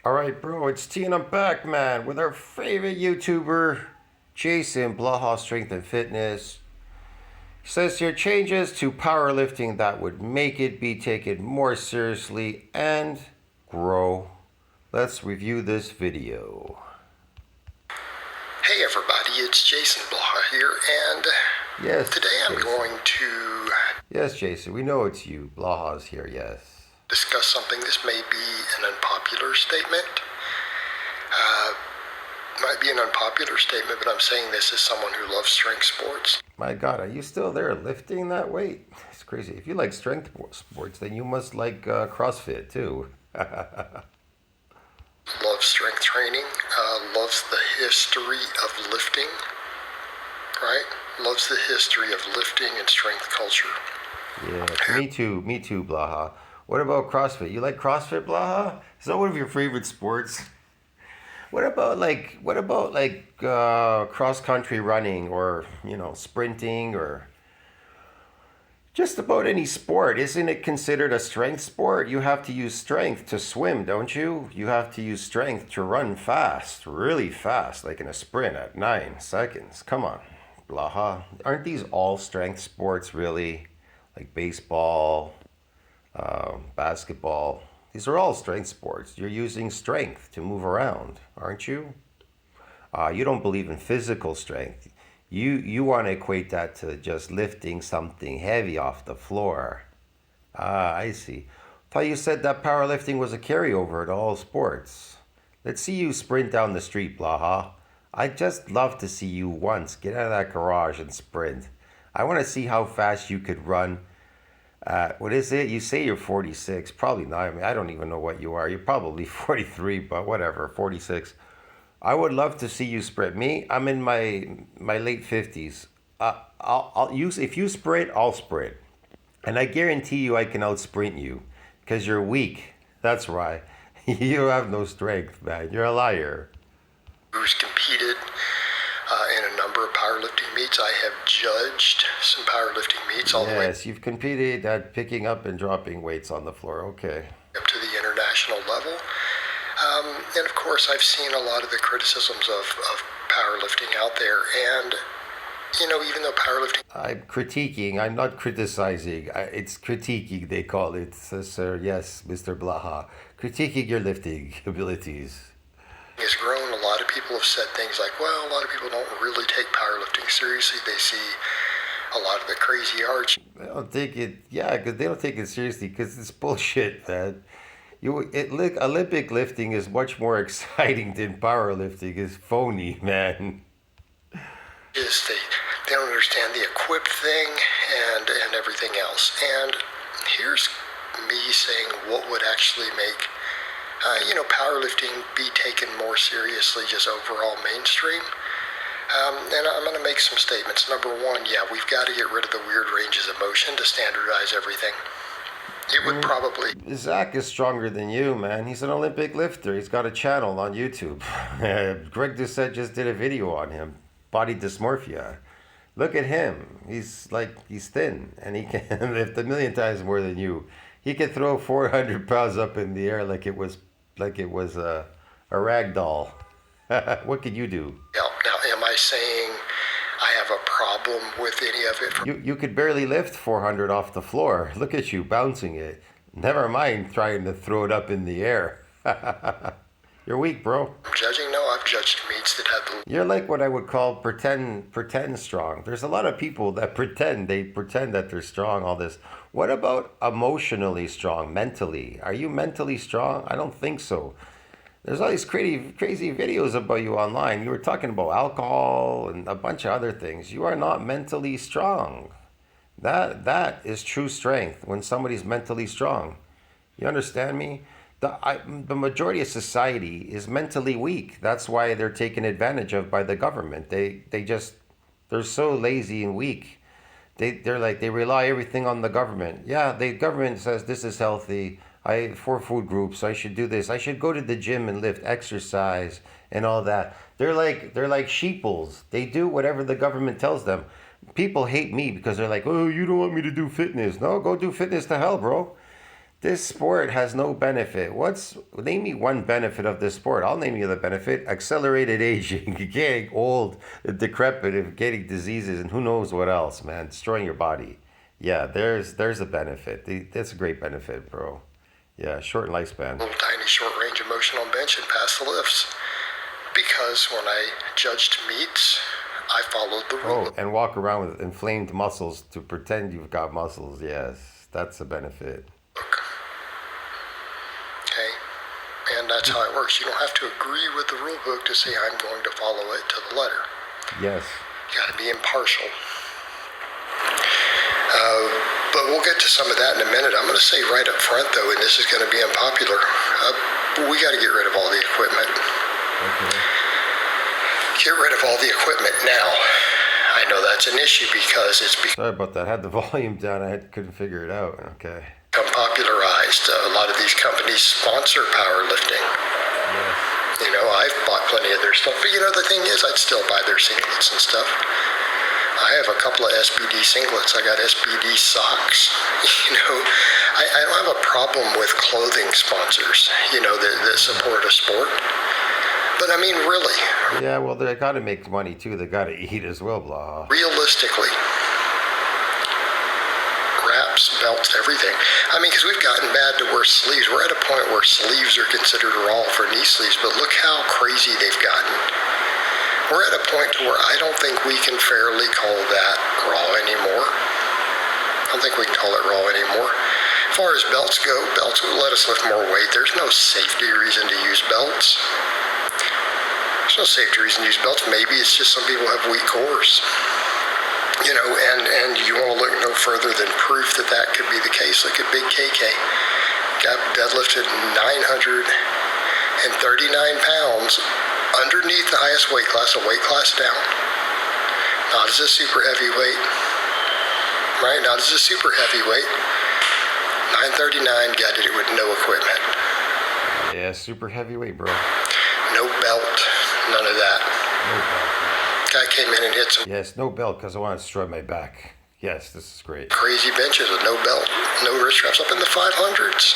Alright, bro, it's T and I'm back, man, with our favorite YouTuber, Jason, Blaha Strength and Fitness. He says here changes to powerlifting that would make it be taken more seriously and grow. Let's review this video. Hey everybody, it's Jason Blaha here, and Yes, today I'm Jason. going to Yes, Jason, we know it's you. Blaha's here, yes. discuss something. This may be an unpopular statement. Might be an unpopular statement, but I'm saying this as someone who loves strength sports. My God, are you still there lifting that weight? It's crazy. If you like strength sports, then you must like CrossFit too. Loves strength training, loves the history of lifting, right? Loves the history of lifting and strength culture. Yeah, me too, Blaha. What about CrossFit? You like CrossFit, Blaha? Is that one of your favorite sports? What about cross country running or sprinting or just about any sport? Isn't it considered a strength sport? You have to use strength to swim, don't you? You have to use strength to run fast, really fast, like in a sprint at 9 seconds. Come on, Blaha. Aren't these all strength sports really? Like baseball, basketball. These are all strength sports. You're using strength to move around, aren't you? You don't believe in physical strength. You want to equate that to just lifting something heavy off the floor. I see. Thought you said that powerlifting was a carryover to all sports. Let's see you sprint down the street, Blaha. I'd just love to see you once get out of that garage and sprint. I want to see how fast you could run. What is it? You say you're 46. Probably not. I mean, I don't even know what you are. You're probably 43, but whatever, 46. I would love to see you sprint. Me, I'm in my late 50s. I'll use if you sprint, I'll sprint, and I guarantee you I can out sprint you, because you're weak. That's right. You have no strength, man. You're a liar. Who's competed in a number of powerlifting meets. I have judged some powerlifting meets all the way Yes, you've competed at picking up and dropping weights on the floor. Okay. up to the international level. And of course, I've seen a lot of the criticisms of powerlifting out there. And, even though powerlifting I'm critiquing. I'm not criticizing. It's critiquing, they call it. So, sir, yes, Mr. Blaha. Critiquing your lifting abilities. has grown, a lot of people have said things like, well, a lot of people don't really take powerlifting seriously. They see a lot of the crazy arts. They don't take it, yeah, because they don't take it seriously because it's bullshit, man. Olympic lifting is much more exciting than powerlifting. It's phony, man. They don't understand the equip thing and everything else. And here's me saying what would actually make powerlifting be taken more seriously, just overall mainstream. And I'm going to make some statements. Number one, yeah, we've got to get rid of the weird ranges of motion to standardize everything. It would probably... Zach is stronger than you, man. He's an Olympic lifter. He's got a channel on YouTube. Greg Doucette just did a video on him. Body dysmorphia. Look at him. He's thin, and he can lift a million times more than you. He can throw 400 pounds up in the air like it was a rag doll. What could you do? Now, am I saying I have a problem with any of it? You could barely lift 400 off the floor. Look at you bouncing it. Never mind trying to throw it up in the air. You're weak, bro. I'm judging? No, I've judged meets that had the... You're like what I would call pretend strong. There's a lot of people that pretend that they're strong, all this. What about emotionally strong, mentally? Are you mentally strong? I don't think so. There's all these crazy videos about you online. You were talking about alcohol and a bunch of other things. You are not mentally strong. That is true strength, when somebody's mentally strong. You understand me? The majority of society is mentally weak. That's why they're taken advantage of by the government. They're so lazy and weak. They rely everything on the government. Yeah, the government says this is healthy. 4 food groups. I should do this. I should go to the gym and lift, exercise, and all that. They're like sheeples. They do whatever the government tells them. People hate me because they're like, oh, you don't want me to do fitness. No, go do fitness to hell, bro. This sport has no benefit. Name me one benefit of this sport? I'll name you the benefit: accelerated aging, getting old, decrepit, getting diseases, and who knows what else, man. Destroying your body. Yeah, there's a benefit. That's a great benefit, bro. Yeah, short lifespan. Little tiny short range of motion on bench and pass the lifts. Because when I judged meets, I followed the rule. Oh, and walk around with inflamed muscles to pretend you've got muscles. Yes, that's a benefit. Okay? And that's how it works. You don't have to agree with the rule book to say I'm going to follow it to the letter. Yes. You got to be impartial. But we'll get to some of that in a minute. I'm going to say right up front, though, and this is going to be unpopular, we got to get rid of all the equipment. Okay. Get rid of all the equipment now. I know that's an issue because it's Sorry about that. I had the volume down. Couldn't figure it out. Okay. become popularized. A lot of these companies sponsor powerlifting. Yes. You know, I've bought plenty of their stuff, but you know, the thing is, I'd still buy their singlets and stuff. I have a couple of SBD singlets. I got SBD socks. You know, I don't have a problem with clothing sponsors, you know, that support a sport. But I mean, really. Yeah, well, they got to make money too. They got to eat as well, Blaha. Realistically, wraps, belts, everything. I mean, because we've gotten bad to wear sleeves. We're at a point where sleeves are considered raw for knee sleeves, but look how crazy they've gotten. We're at a point where I don't think we can fairly call that raw anymore. I don't think we can call it raw anymore. As far as belts go, belts will let us lift more weight. There's no safety reason to use belts. There's no safety reason to use belts. Maybe it's just some people have weak cores. You know, and you want to look no further than proof that that could be the case. Look at Big KK. Got deadlifted 939 pounds underneath the highest weight class, a weight class down. Not as a super heavyweight, right? Not as a super heavyweight. 939, got it with no equipment. Yeah, super heavyweight, bro. No belt, none of that. No belt. Guy came in and hit some Yes, no belt because I want to destroy my back. Yes, this is great. crazy benches with no belt, no wrist straps up in the 500s.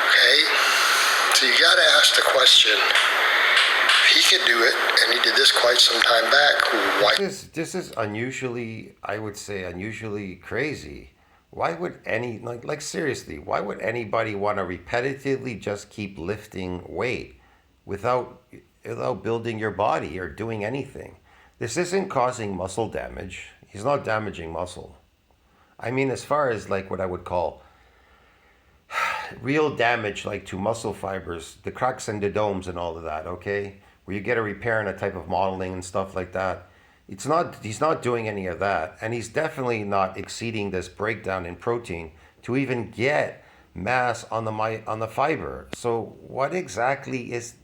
Okay? So you got to ask the question, he could do it, and he did this quite some time back. Why? This is unusually, I would say, unusually crazy. Why would like seriously, why would anybody want to repetitively just keep lifting weight without building your body or doing anything? This isn't causing muscle damage. He's not damaging muscle. I mean, as far as like what I would call real damage, like to muscle fibers, the cracks and the domes and all of that, okay? Where you get a repair and a type of modeling and stuff like that. He's not doing any of that. And he's definitely not exceeding this breakdown in protein to even get mass on the fiber. So what exactly is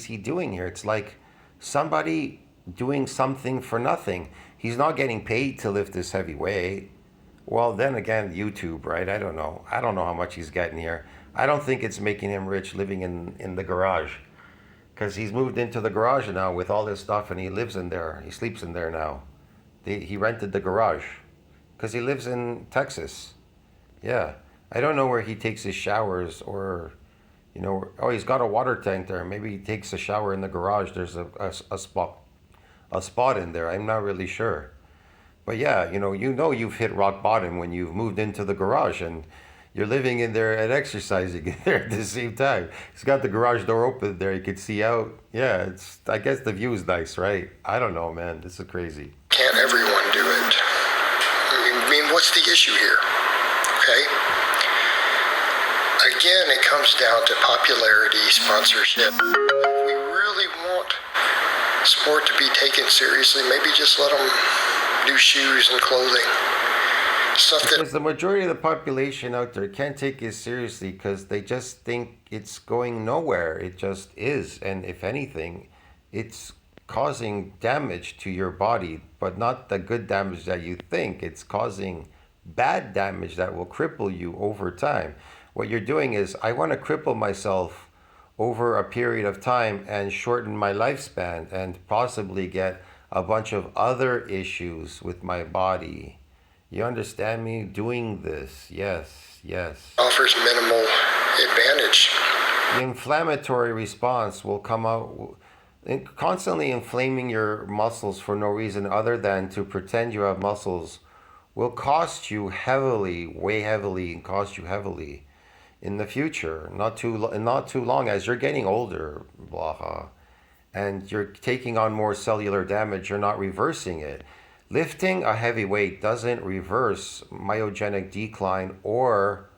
he doing here? It's like somebody doing something for nothing. He's not getting paid to lift this heavy weight. Well, then again, YouTube, right? I don't know how much he's getting here. I don't think it's making him rich living in the garage, because he's moved into the garage now with all this stuff, and he lives in there. He sleeps in there now. He rented the garage because he lives in Texas. Yeah, I don't know where he takes his showers, or oh, he's got a water tank there. Maybe he takes a shower in the garage. There's a spot in there. I'm not really sure. But yeah, you've hit rock bottom when you've moved into the garage and you're living in there and exercising in there at the same time. He's got the garage door open there. You can see out. Yeah, I guess the view is nice, right? I don't know, man. This is crazy. Can't everyone do it? I mean, what's the issue here? Okay? Again, it comes down to popularity, sponsorship. If we really want sport to be taken seriously, maybe just let them do shoes and clothing. Stuff that Because the majority of the population out there can't take it seriously because they just think it's going nowhere. It just is. And if anything, it's causing damage to your body, but not the good damage that you think. It's causing bad damage that will cripple you over time. What you're doing is, I want to cripple myself over a period of time and shorten my lifespan and possibly get a bunch of other issues with my body. You understand me? Doing this, yes, yes. Offers minimal advantage. The inflammatory response will come out, constantly inflaming your muscles for no reason other than to pretend you have muscles will cost you heavily, way heavily, and cost you heavily in the future. Not too long, as you're getting older, Blaha, and you're taking on more cellular damage. You're not reversing it. Lifting a heavy weight doesn't reverse myogenic decline or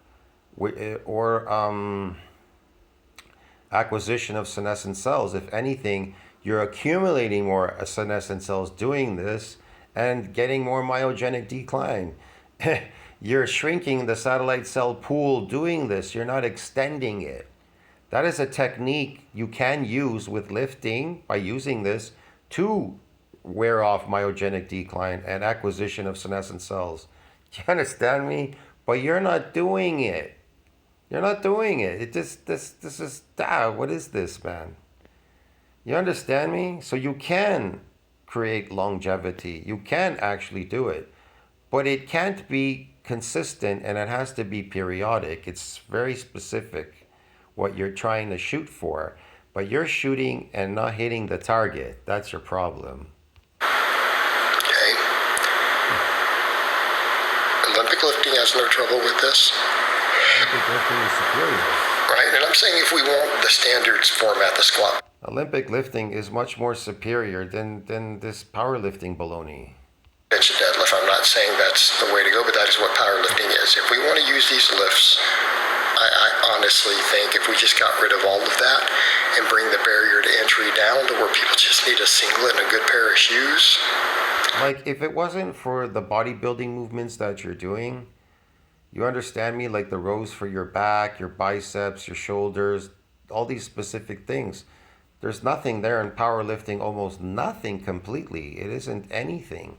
acquisition of senescent cells. If anything, you're accumulating more senescent cells doing this and getting more myogenic decline. You're shrinking the satellite cell pool doing this. You're not extending it. That is a technique you can use with lifting by using this to wear off myogenic decline and acquisition of senescent cells. Do you understand me? But you're not doing it. You're not doing it. This is what is this, man? You understand me? So you can create longevity. You can actually do it. But it can't be consistent and it has to be periodic. It's very specific what you're trying to shoot for. But you're shooting and not hitting the target. That's your problem. Okay. Olympic lifting has no trouble with this. Olympic lifting is superior. Right, and I'm saying if we want the standards format, the squat. Olympic lifting is much more superior than this powerlifting baloney. Bench and deadlift. I'm not saying that's the way to go, but that is what powerlifting is. If we want to use these lifts, I honestly think if we just got rid of all of that and bring the barrier to entry down to where people just need a singlet and a good pair of shoes. Like, if it wasn't for the bodybuilding movements that you're doing, you understand me? Like the rows for your back, your biceps, your shoulders, all these specific things. There's nothing there in powerlifting, almost nothing completely. It isn't anything.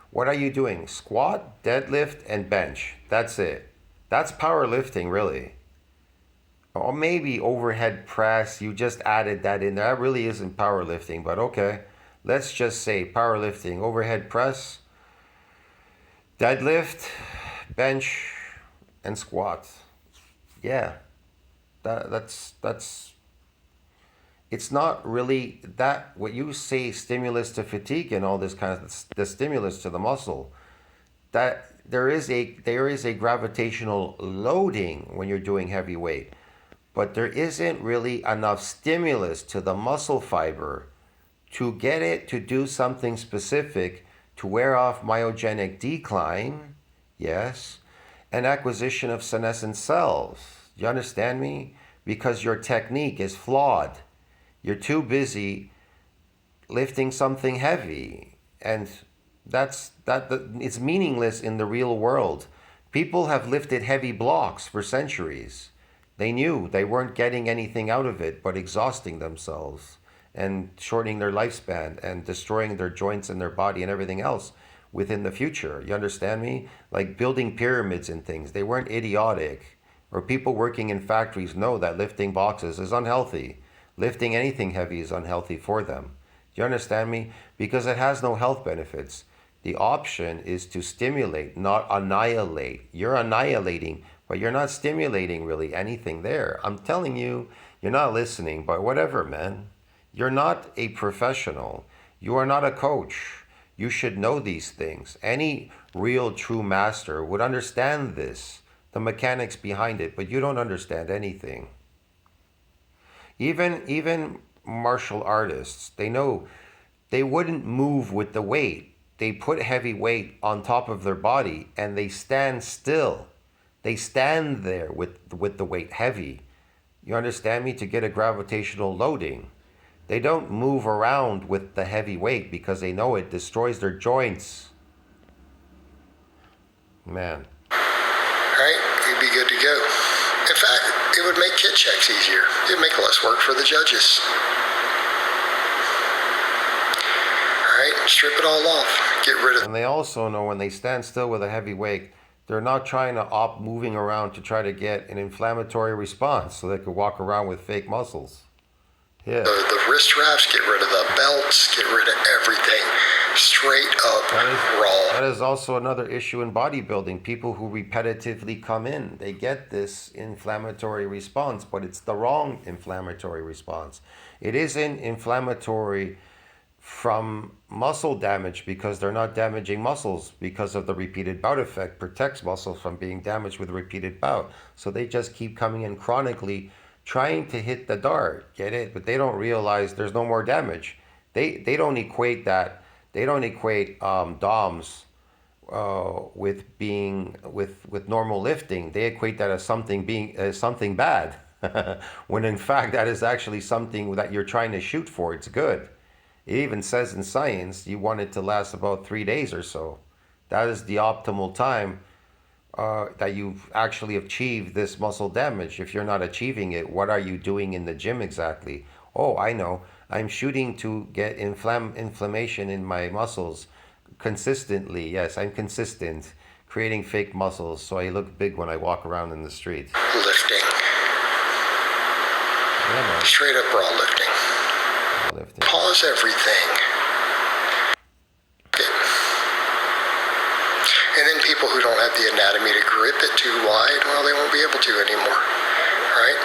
What are you doing? Squat, deadlift, and bench. That's it. That's powerlifting, really. Or maybe overhead press, you just added that in there. That really isn't powerlifting, but okay. Let's just say powerlifting, overhead press, deadlift, bench, and squat. Yeah. That's it's not really that what you say stimulus to fatigue and all this kind of the stimulus to the muscle. That there is a gravitational loading when you're doing heavy weight, but there isn't really enough stimulus to the muscle fiber to get it to do something specific to wear off myogenic decline, yes, and acquisition of senescent cells. You understand me? Because your technique is flawed. You're too busy lifting something heavy, and it's meaningless in the real world. People have lifted heavy blocks for centuries. They knew they weren't getting anything out of it but exhausting themselves and shortening their lifespan and destroying their joints and their body and everything else within the future. You understand me? Like building pyramids and things. They weren't idiotic. Or people working in factories know that lifting boxes is unhealthy. Lifting anything heavy is unhealthy for them. Do you understand me? Because it has no health benefits. The option is to stimulate, not annihilate. You're annihilating, but you're not stimulating really anything there. I'm telling you, you're not listening, but whatever, man. You're not a professional. You are not a coach. You should know these things. Any real true master would understand this, the mechanics behind it, but you don't understand anything. Even martial artists, they know they wouldn't move with the weight. They put heavy weight on top of their body and they stand still. They stand there with the weight heavy. You understand me? To get a gravitational loading. They don't move around with the heavy weight because they know it destroys their joints. Man. Right? You'd be good to go. In fact, it would make kit checks easier. It'd make less work for the judges. Alright, strip it all off. Get rid of it. And they also know when they stand still with a heavy weight, they're not trying to opt moving around to try to get an inflammatory response so they could walk around with fake muscles. Yeah. The wrist wraps, get rid of the belts, get rid of everything. Straight up raw. That is also another issue in bodybuilding. People who repetitively come in, they get this inflammatory response, but it's the wrong inflammatory response. It isn't inflammatory from muscle damage because they're not damaging muscles, because of the repeated bout effect protects muscles from being damaged with repeated bout. So they just keep coming in chronically trying to hit the dart, get it? But they don't realize there's no more damage. They don't equate that. They don't equate DOMS with being with normal lifting. They equate that as something bad, when in fact that is actually something that you're trying to shoot for. It's good. It even says in science you want it to last about 3 days or so. That is the optimal time that you've actually achieved this muscle damage. If you're not achieving it, what are you doing in the gym exactly? Oh, I know. I'm shooting to get inflammation in my muscles consistently. Yes, I'm consistent. Creating fake muscles so I look big when I walk around in the street. Lifting. Yeah, man. Straight up raw lifting. Lifting. Pause everything. And then people who don't have the anatomy to grip it too wide, well, they won't be able to anymore, right?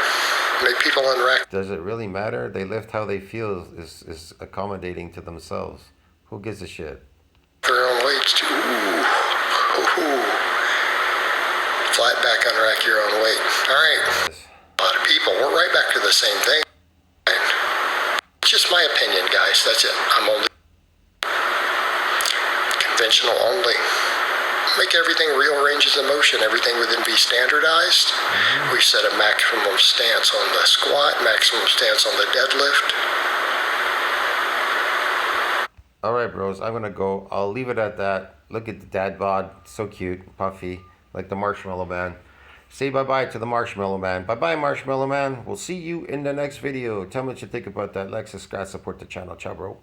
Make people unrack. Does it really matter? They lift how they feel is accommodating to themselves. Who gives a shit? Their own weights too. Ooh. Flat back, unrack your own weight. All right. Yes. A lot of people, we're right back to the same thing. It's just my opinion, guys. That's it. I'm only conventional only. Make everything real ranges of motion. Everything within be standardized. Mm-hmm. We set a maximum stance on the squat, maximum stance on the deadlift. All right, bros. I'm gonna go. I'll leave it at that. Look at the dad bod, so cute, puffy, like the Marshmallow Man. Say bye-bye to the Marshmallow Man. Bye-bye, Marshmallow Man. We'll see you in the next video. Tell me what you think about that. Like, subscribe, support the channel. Ciao, bro.